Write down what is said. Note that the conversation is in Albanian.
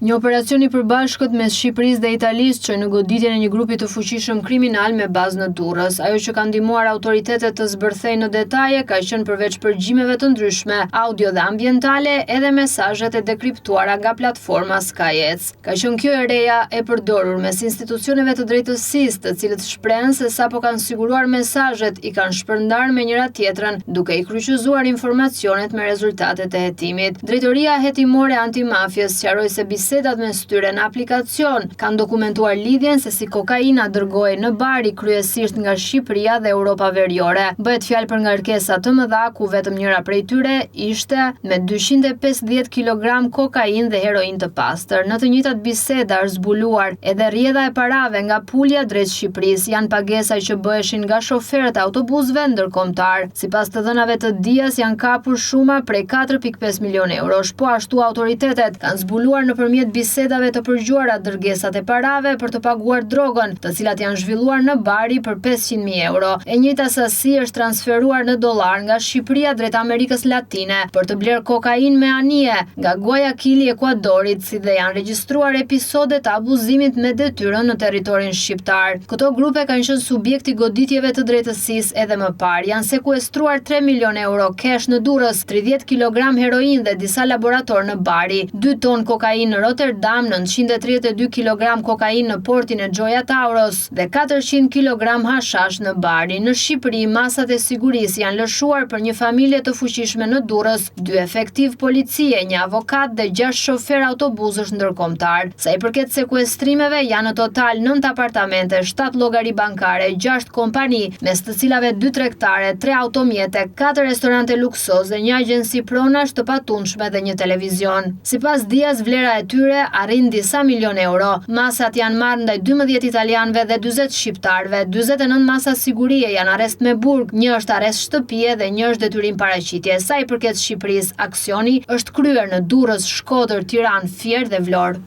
Një operacion i përbashkët mes Shqipërisë dhe Italisë çoi në goditjen e një grupi të fuqishëm kriminal me bazë në Durrës. Ajo që ka ndihmuar autoritetet të zbërthejnë në detaje ka qenë përveç përgjimeve të ndryshme, audio dhe ambientale, edhe mesazhet e dekriptuara nga platforma SkyEdge. Ka qenë kjo e reja e përdorur mes institucioneve të drejtësisë, të cilët shprehen se sapo kanë siguruar mesazhet i kanë shpërndar me njëra tjetrën, duke i kryqëzuar informacionet me rezultatet e hetimit. Drejtoria hetimore antimafjes sqaroi se bisedat mes tyre në aplikacion kanë dokumentuar lidhjen se si kokaina dërgohej në Bari kryesisht nga Shqipëria dhe Europa Veriore. Bëhet fjalë për ngarkesa të mëdha ku vetëm njëra prej tyre ishte me 250 kg kokainë dhe heroin të pastër. Në të njëjtat biseda është zbuluar edhe rrjedha e parave nga Pulja drejt Shqipërisë, janë pagesa që bëheshin nga shoferët e autobusëve ndërkombëtar. Sipas të dhënave të dijes janë kapur shuma prej 4.5 milion eurosh, po ashtu autoritetet kanë zbuluar nëpërmjet bisedave të përgjuara dërgesat e parave për të paguar drogën, të cilat janë zhvilluar në Bari për 500.000 euro. E njëjta sasi është transferuar në dollar nga Shqipëria drejt Amerikës Latine për të bler kokainë me anije nga Guayaquil i Ekuadorit, si dhe janë regjistruar episode të abuzimit me detyrën në territorin shqiptar. Këto grupe kanë qenë subjekti goditjeve të drejtësisë edhe më parë. Janë sekuestruar 3 milion euro kesh në Durrës, 30 kg heroin dhe disa laborator në Bari, 2 ton kokainë në Rotterdam, 932 kg kokainë në portin e Gjoja Tauros dhe 400 kg hashash në Bari. Në Shqipëri, masat e sigurisë janë lëshuar për një familje të fuqishme në Durrës, 2 efektiv policie, një avokat dhe 6 shofer autobusësh ndërkombëtar. Sa i përket sekuestrimeve, janë në total 9 apartamente, 7 llogari bankare, 6 kompani, mes të cilave 2 tregtare, 3 automjete, 4 restorante luksoze, një agjenci pronash të patundshme dhe një televizion. Sipas Dias, vlera e tyre arrin disa milion euro. Masat janë marrë ndaj 12 italianëve dhe 40 shqiptarëve. 49 masa sigurie janë arrest me burg, një është arrest shtëpie dhe një është detyrim paraqitje. Sa i përket Shqipërisë, aksioni është kryer në Durrës, Shkodër, Tiranë, Fier dhe Vlorë.